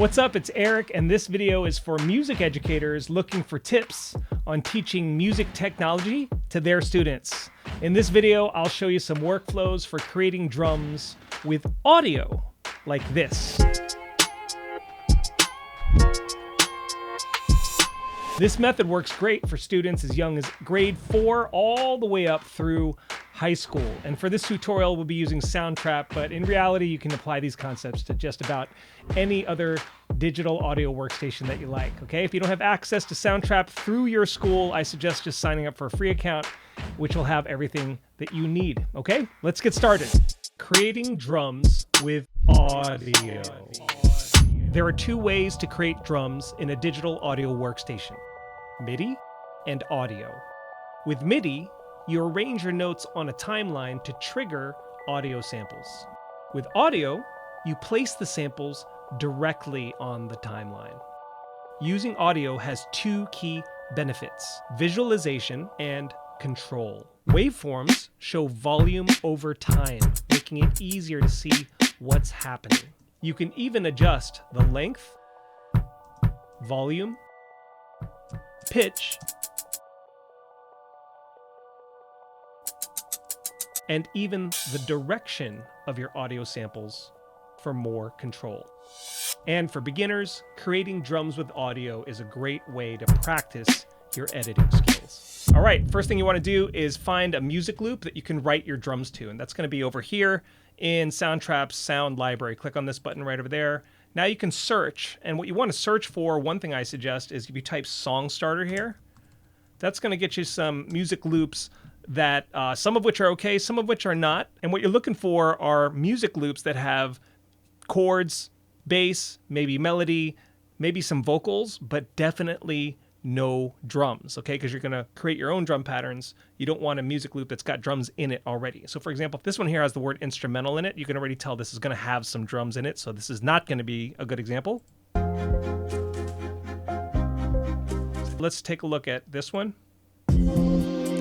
What's up, it's Eric, and this video is for music educators looking for tips on teaching music technology to their students. In this video, I'll show you some workflows for creating drums with audio like this. This method works great for students as young as grade 4 all the way up through high school. And for this tutorial, we'll be using Soundtrap, but in reality, you can apply these concepts to just about any other digital audio workstation that you like, okay? If you don't have access to Soundtrap through your school, I suggest just signing up for a free account, which will have everything that you need, okay? Let's get started. Creating drums with audio. There are two ways to create drums in a digital audio workstation: MIDI and audio. With MIDI, you arrange your notes on a timeline to trigger audio samples. With audio, you place the samples directly on the timeline. Using audio has two key benefits: visualization and control. Waveforms show volume over time, making it easier to see what's happening. You can even adjust the length, volume, pitch, and even the direction of your audio samples for more control. And for beginners, creating drums with audio is a great way to practice your editing skills. All right, first thing you want to do is find a music loop that you can write your drums to, and that's going to be over here in Soundtrap's sound library. Click on this button right over there. Now you can search, and what you want to search for, one thing I suggest, is if you type song starter here, that's going to get you some music loops that some of which are okay, some of which are not. And what you're looking for are music loops that have chords, bass, maybe melody, maybe some vocals, but definitely no drums, okay? Because you're going to create your own drum patterns. You don't want a music loop that's got drums in it already. So for example, if this one here has the word instrumental in it, you can already tell this is going to have some drums in it, so this is not going to be a good example. Let's take a look at this one.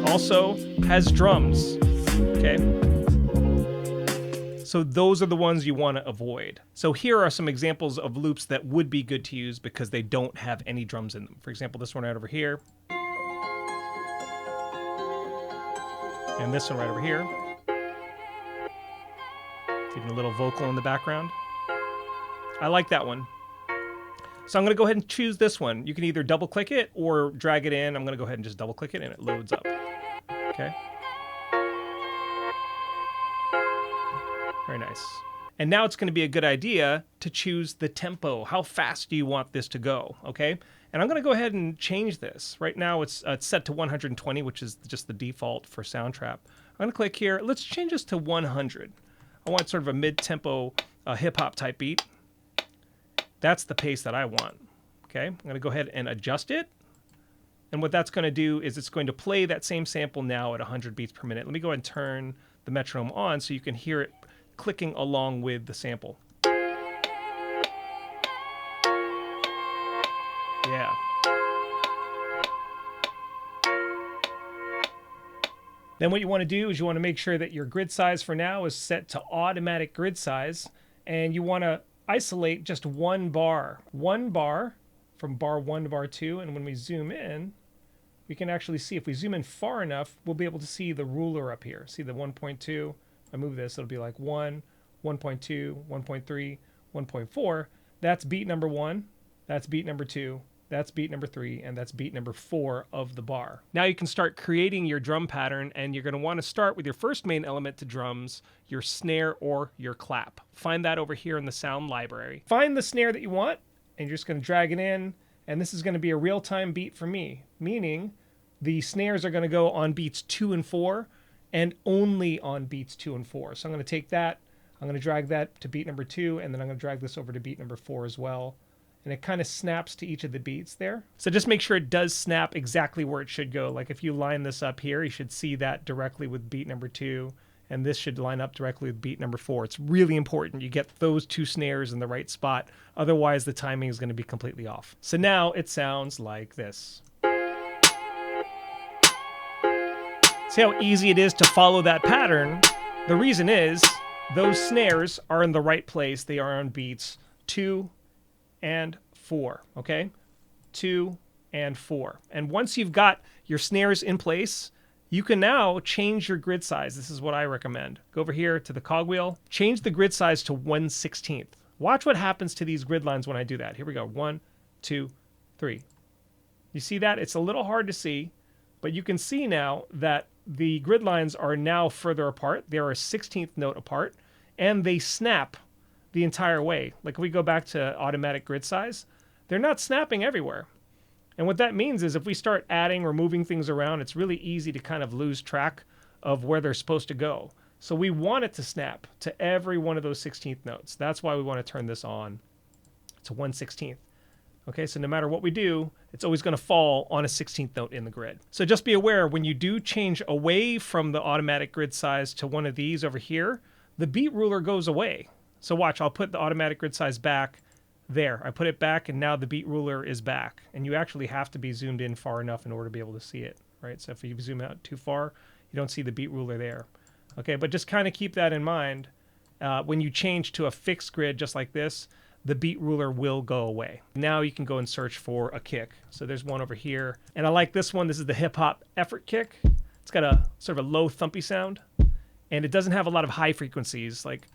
Also has drums, okay? So those are the ones you want to avoid. So here are some examples of loops that would be good to use because they don't have any drums in them. For example, this one right over here. And this one right over here. Even a little vocal in the background. I like that one. So I'm going to go ahead and choose this one. You can either double click it or drag it in. I'm going to go ahead and just double click it and it loads up. Okay. Very nice. And now it's going to be a good idea to choose the tempo. How fast do you want this to go? Okay. And I'm going to go ahead and change this. Right now it's set to 120, which is just the default for Soundtrap. I'm going to click here. Let's change this to 100. I want sort of a mid-tempo hip-hop type beat. That's the pace that I want. Okay. I'm going to go ahead and adjust it. And what that's going to do is it's going to play that same sample now at 100 beats per minute. Let me go ahead and turn the metronome on so you can hear it clicking along with the sample. Yeah. Then what you want to do is you want to make sure that your grid size for now is set to automatic grid size, and you want to isolate just one bar from bar 1 to bar 2, and when we zoom in, we can actually see, if we zoom in far enough, we'll be able to see the ruler up here. See the 1.2? I move this, it'll be like 1, 1.2, 1.3, 1.4. That's beat number 1, that's beat number 2, that's beat number 3, and that's beat number 4 of the bar. Now you can start creating your drum pattern, and you're going to want to start with your first main element to drums, your snare or your clap. Find that over here in the sound library. Find the snare that you want, and you're just going to drag it in, and this is going to be a real-time beat for me, meaning the snares are going to go on beats 2 and 4, and only on beats 2 and 4. So I'm going to take that, I'm going to drag that to beat number 2, and then I'm going to drag this over to beat number 4 as well. And it kind of snaps to each of the beats there. So just make sure it does snap exactly where it should go. Like if you line this up here, you should see that directly with beat number 2, and this should line up directly with beat number 4. It's really important you get those two snares in the right spot. Otherwise, the timing is going to be completely off. So now it sounds like this. See how easy it is to follow that pattern? The reason is those snares are in the right place. They are on beats 2 and 4, okay? 2 and 4. And once you've got your snares in place, you can now change your grid size. This is what I recommend. Go over here to the cogwheel, change the grid size to 1/16. Watch what happens to these grid lines when I do that. Here we go. 1, 2, 3. You see that? It's a little hard to see, but you can see now that the grid lines are now further apart. They are a 16th note apart, and they snap the entire way. Like if we go back to automatic grid size, they're not snapping everywhere. And what that means is if we start adding or moving things around, it's really easy to kind of lose track of where they're supposed to go. So we want it to snap to every one of those 16th notes. That's why we want to turn this on to 1/16. Okay, so no matter what we do, it's always going to fall on a 16th note in the grid. So just be aware when you do change away from the automatic grid size to one of these over here, the beat ruler goes away. So watch, I'll put the automatic grid size back there. I put it back and now the beat ruler is back. And you actually have to be zoomed in far enough in order to be able to see it, right? So if you zoom out too far, you don't see the beat ruler there. Okay, but just kind of keep that in mind. When you change to a fixed grid just like this, the beat ruler will go away. Now you can go and search for a kick. So there's one over here. And I like this one. This is the hip hop effort kick. It's got a sort of a low thumpy sound. And it doesn't have a lot of high frequencies. Like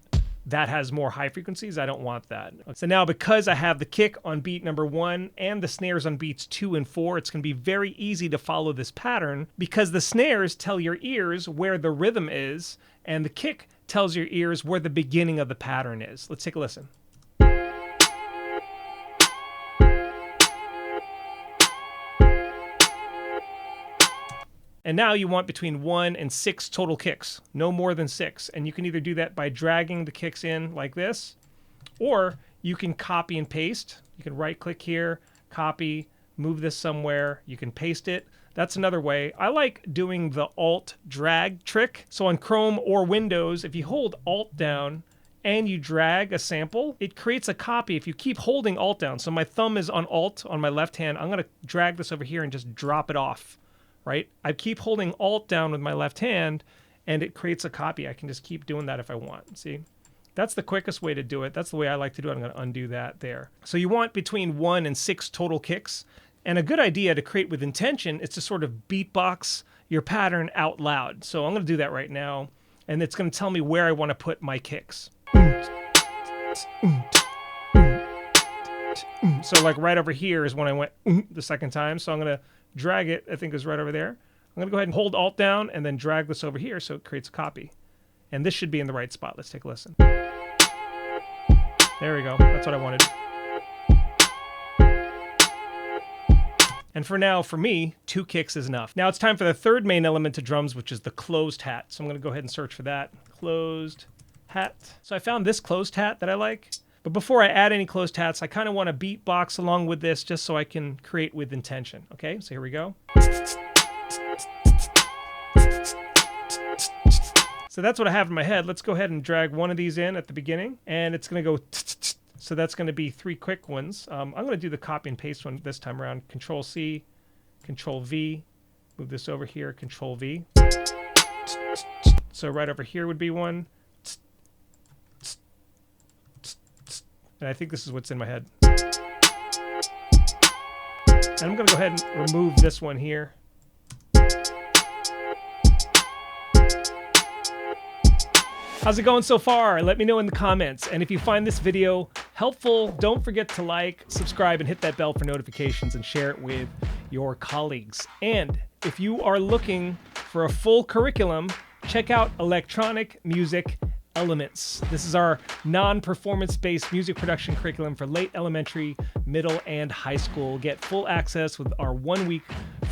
that has more high frequencies. I don't want that. So now because I have the kick on beat number 1 and the snares on beats 2 and 4, it's going to be very easy to follow this pattern because the snares tell your ears where the rhythm is and the kick tells your ears where the beginning of the pattern is. Let's take a listen. And now you want between 1 and 6 total kicks, no more than 6. And you can either do that by dragging the kicks in like this, or you can copy and paste. You can right click here, copy, move this somewhere. You can paste it. That's another way. I like doing the Alt drag trick. So on Chrome or Windows, if you hold Alt down and you drag a sample, it creates a copy if you keep holding Alt down. So my thumb is on Alt on my left hand. I'm going to drag this over here and just drop it off. Right? I keep holding Alt down with my left hand and it creates a copy. I can just keep doing that if I want. See? That's the quickest way to do it. That's the way I like to do it. I'm going to undo that there. So you want between 1 and 6 total kicks. And a good idea to create with intention is to sort of beatbox your pattern out loud. So I'm going to do that right now. And it's going to tell me where I want to put my kicks. So like right over here is when I went the second time. So I'm going to drag it, I think is right over there. I'm going to go ahead and hold Alt down and then drag this over here so it creates a copy. And this should be in the right spot. Let's take a listen. There we go. That's what I wanted. And for now, for me, 2 kicks is enough. Now it's time for the third main element to drums, which is the closed hat. So I'm going to go ahead and search for that. Closed hat. So I found this closed hat that I like. But before I add any closed hats, I kind of want to beatbox along with this just so I can create with intention. Okay, so here we go. So that's what I have in my head. Let's go ahead and drag one of these in at the beginning, and it's going to go. So that's going to be 3 quick ones. I'm going to do the copy and paste one this time around. Control C, Control V, move this over here, Control V. So right over here would be one. And I think this is what's in my head. And I'm going to go ahead and remove this one here. How's it going so far? Let me know in the comments. And if you find this video helpful, don't forget to like, subscribe, and hit that bell for notifications and share it with your colleagues. And if you are looking for a full curriculum, check out Electronic Music Elements. This is our non-performance-based music production curriculum for late elementary, middle, and high school. Get full access with our 1-week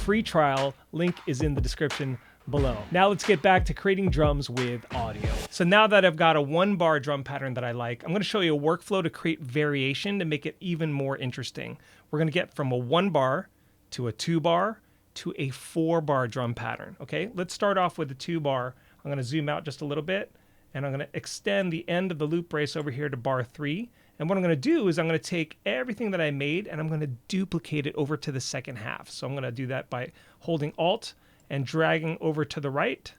free trial. Link is in the description below. Now let's get back to creating drums with audio. So now that I've got a 1-bar drum pattern that I like, I'm going to show you a workflow to create variation to make it even more interesting. We're going to get from a 1-bar to a 2-bar to a 4-bar drum pattern. Okay, let's start off with the 2-bar. I'm going to zoom out just a little bit. And I'm going to extend the end of the loop brace over here to bar 3. And what I'm going to do is I'm going to take everything that I made and I'm going to duplicate it over to the second half. So I'm going to do that by holding Alt and dragging over to the right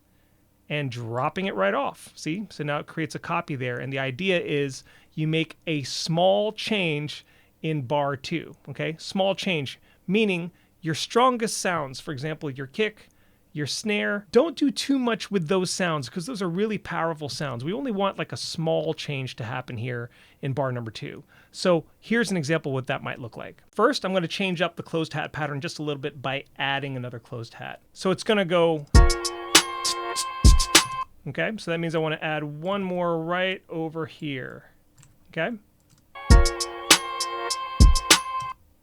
and dropping it right off. See? So now it creates a copy there. And the idea is you make a small change in bar 2, okay? Small change, meaning your strongest sounds, for example, your kick, your snare, don't do too much with those sounds because those are really powerful sounds. We only want like a small change to happen here in bar number 2. So here's an example of what that might look like. First, I'm going to change up the closed hat pattern just a little bit by adding another closed hat. So it's going to go, okay? So that means I want to add one more right over here, okay?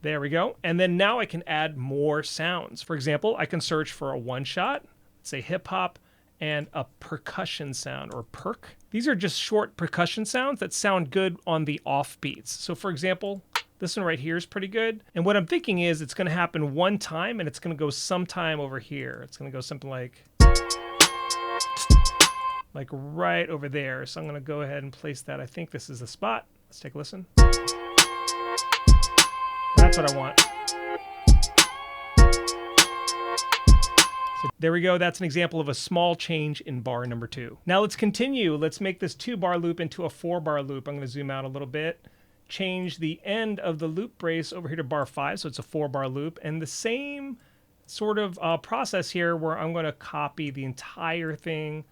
There we go. And then now I can add more sounds. For example, I can search for a one shot, say hip hop, and a percussion sound or perk. These are just short percussion sounds that sound good on the off beats. So for example, this one right here is pretty good. And what I'm thinking is it's going to happen one time and it's going to go sometime over here. It's going to go something like right over there. So I'm going to go ahead and place that. I think this is the spot. Let's take a listen. That's what I want. So there we go. That's an example of a small change in bar number 2. Now let's continue. Let's make this 2-bar loop into a 4-bar loop. I'm going to zoom out a little bit. Change the end of the loop brace over here to bar 5, so it's a 4-bar loop. And the same sort of process here where I'm going to copy the entire thing.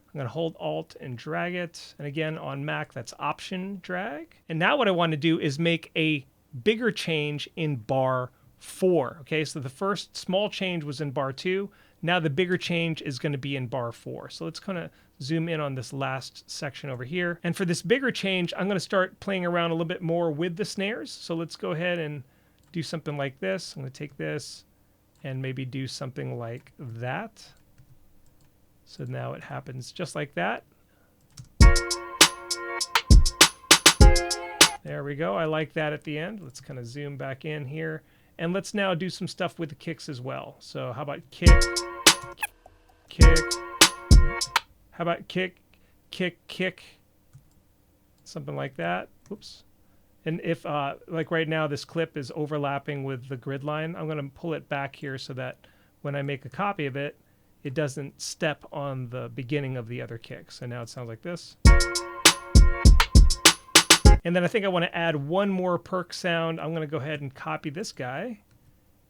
I'm going to hold Alt and drag it. And again, on Mac, that's Option drag. And now what I want to do is make a bigger change in bar 4. Okay, so the first small change was in bar 2. Now the bigger change is going to be in bar 4. So let's kind of zoom in on this last section over here. And for this bigger change, I'm going to start playing around a little bit more with the snares. So let's go ahead and do something like this. I'm going to take this and maybe do something like that. So now it happens just like that. There we go. I like that at the end. Let's kind of zoom back in here. And let's now do some stuff with the kicks as well. So how about kick, kick, how about kick, kick, kick, something like that. Oops. And if, like right now, this clip is overlapping with the grid line, I'm going to pull it back here so that when I make a copy of it, it doesn't step on the beginning of the other kick. So now it sounds like this. And then I think I want to add one more perk sound. I'm going to go ahead and copy this guy.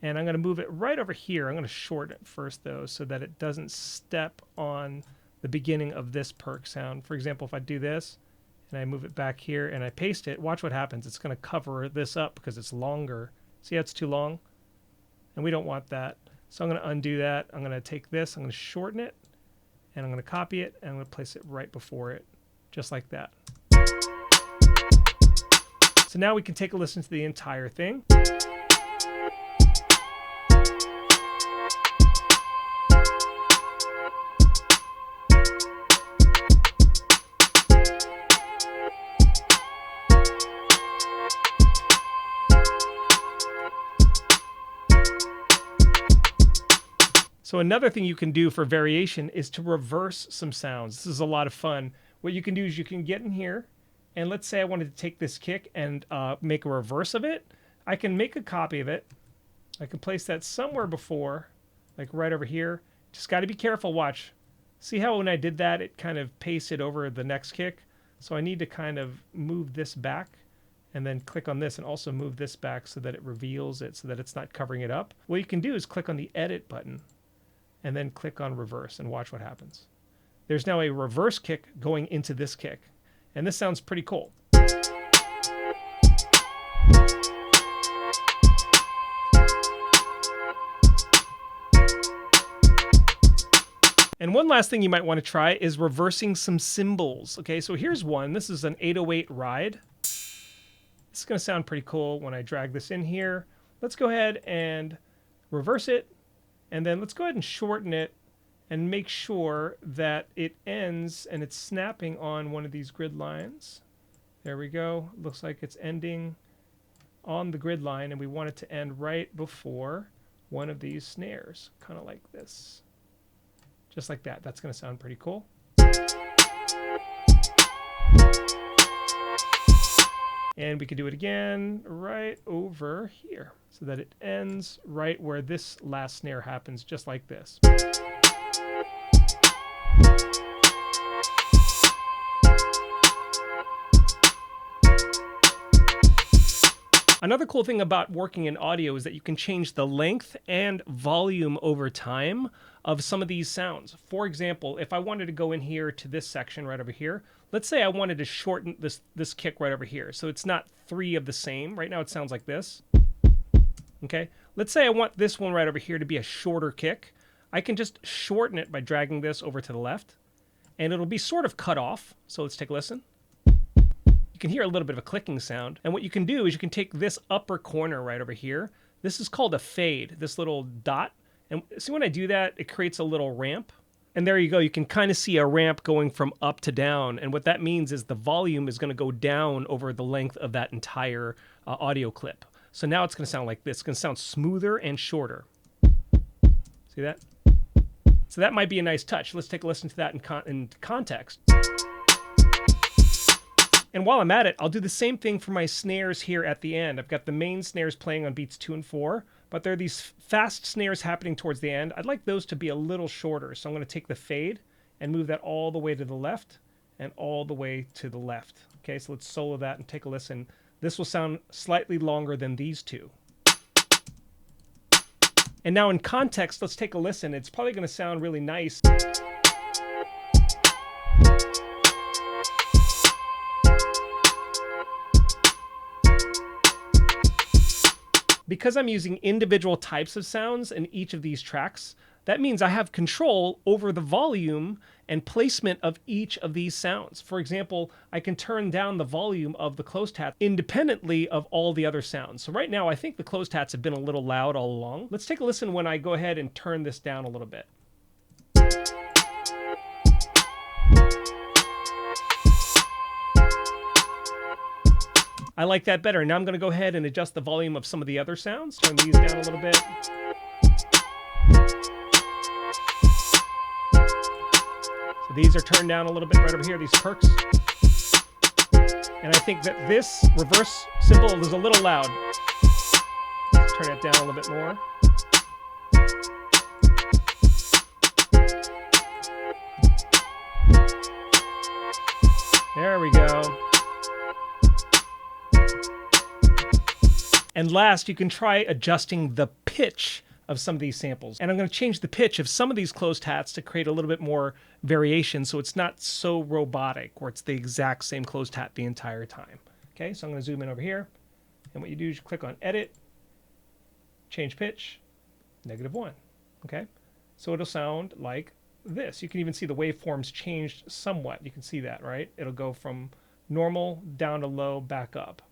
And I'm going to move it right over here. I'm going to shorten it first, though, so that it doesn't step on the beginning of this perk sound. For example, if I do this, and I move it back here, and I paste it, watch what happens. It's going to cover this up because it's longer. See how it's too long? And we don't want that. So I'm going to undo that. I'm going to take this. I'm going to shorten it, and I'm going to copy it, and I'm going to place it right before it, just like that. So now we can take a listen to the entire thing. So another thing you can do for variation is to reverse some sounds. This is a lot of fun. What you can do is you can get in here, and let's say I wanted to take this kick and make a reverse of it. I can make a copy of it. I can place that somewhere before, like right over here. Just got to be careful, watch. See how when I did that, it kind of pasted over the next kick? So I need to kind of move this back and then click on this and also move this back so that it reveals it, so that it's not covering it up. What you can do is click on the edit button and then click on reverse and watch what happens. There's now a reverse kick going into this kick. And this sounds pretty cool. And one last thing you might want to try is reversing some cymbals. Okay, so here's one. This is an 808 ride. This is going to sound pretty cool when I drag this in here. Let's go ahead and reverse it. And then let's go ahead and shorten it and make sure that it ends and it's snapping on one of these grid lines. There we go. Looks like it's ending on the grid line, and we want it to end right before one of these snares, kind of like this. Just like that. That's going to sound pretty cool. And we could do it again right over here so that it ends right where this last snare happens, just like this. Another cool thing about working in audio is that you can change the length and volume over time of some of these sounds. For example, if I wanted to go in here to this section right over here, let's say I wanted to shorten this kick right over here, so it's not 3 of the same. Right now it sounds like this. Okay, let's say I want this one right over here to be a shorter kick. I can just shorten it by dragging this over to the left, and it'll be sort of cut off. So let's take a listen. You can hear a little bit of a clicking sound. And what you can do is you can take this upper corner right over here. This is called a fade, this little dot. And see, when I do that, it creates a little ramp. And there you go. You can kind of see a ramp going from up to down. And what that means is the volume is going to go down over the length of that entire audio clip. So now it's going to sound like this. It's going to sound smoother and shorter. See that? So that might be a nice touch. Let's take a listen to that in context. And while I'm at it, I'll do the same thing for my snares here at the end. I've got the main snares playing on beats 2 and 4, but there are these fast snares happening towards the end. I'd like those to be a little shorter. So I'm going to take the fade and move that all the way to the left and all the way to the left. Okay, so let's solo that and take a listen. This will sound slightly longer than these two. And now in context, let's take a listen. It's probably going to sound really nice. Because I'm using individual types of sounds in each of these tracks, that means I have control over the volume and placement of each of these sounds. For example, I can turn down the volume of the closed hat independently of all the other sounds. So right now, I think the closed hats have been a little loud all along. Let's take a listen when I go ahead and turn this down a little bit. I like that better. Now I'm going to go ahead and adjust the volume of some of the other sounds. Turn these down a little bit. So these are turned down a little bit right over here, these perks. And I think that this reverse cymbal is a little loud. Let's turn it down a little bit more. There we go. And last, you can try adjusting the pitch of some of these samples. And I'm going to change the pitch of some of these closed hats to create a little bit more variation so it's not so robotic where it's the exact same closed hat the entire time. Okay, so I'm going to zoom in over here. And what you do is you click on Edit, Change Pitch, -1. Okay, so it'll sound like this. You can even see the waveforms changed somewhat. You can see that, right? It'll go from normal down to low, back up.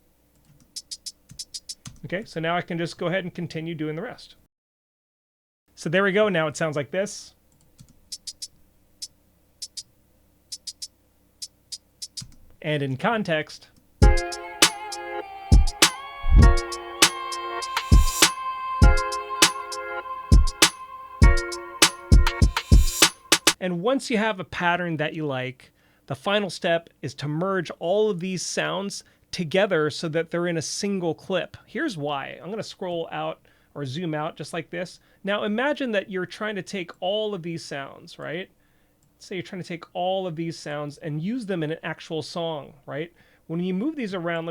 Okay, so now I can just go ahead and continue doing the rest. So there we go. Now it sounds like this. And in context. And once you have a pattern that you like, the final step is to merge all of these sounds together so that they're in a single clip. Here's why. I'm going to scroll out or zoom out just like this. Now imagine that you're trying to take all of these sounds, right? Say you're trying to take all of these sounds and use them in an actual song, right? When you move these around,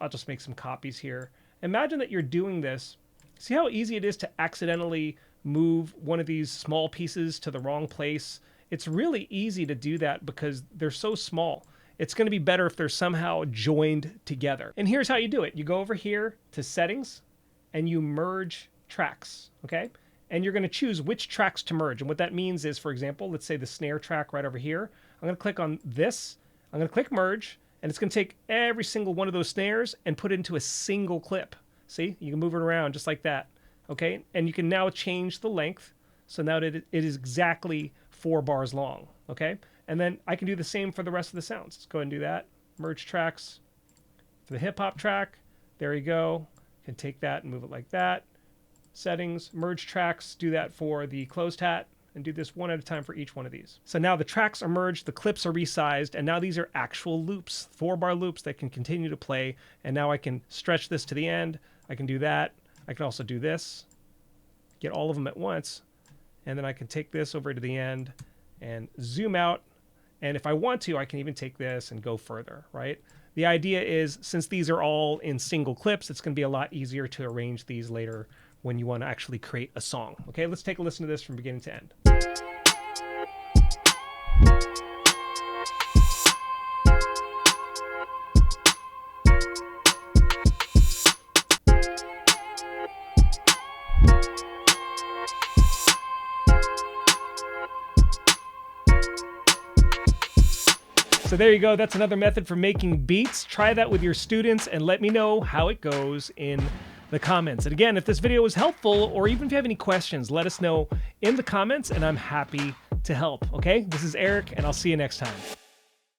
I'll just make some copies here. Imagine that you're doing this. See how easy it is to accidentally move one of these small pieces to the wrong place? It's really easy to do that because they're so small. It's going to be better if they're somehow joined together. And here's how you do it. You go over here to Settings and you merge tracks, okay? And you're going to choose which tracks to merge. And what that means is, for example, let's say the snare track right over here. I'm going to click on this. I'm going to click Merge, and it's going to take every single one of those snares and put it into a single clip. See? You can move it around just like that, okay? And you can now change the length. So now it is exactly 4 bars long, okay? And then I can do the same for the rest of the sounds. Let's go ahead and do that. Merge tracks. For the hip hop track, there you go. Can take that and move it like that. Settings, merge tracks, do that for the closed hat, and do this one at a time for each one of these. So now the tracks are merged, the clips are resized, and now these are actual loops, 4-bar loops that can continue to play. And now I can stretch this to the end. I can do that. I can also do this, get all of them at once, and then I can take this over to the end and zoom out. And if I want to, I can even take this and go further, right? the idea is, since these are all in single clips, it's going to be a lot easier to arrange these later when you want to actually create a song. Okay, let's take a listen to this from beginning to end. So there you go. That's another method for making beats. Try that with your students and let me know how it goes in the comments. And again, if this video was helpful, or even if you have any questions, let us know in the comments and I'm happy to help. Okay, this is Eric and I'll see you next time.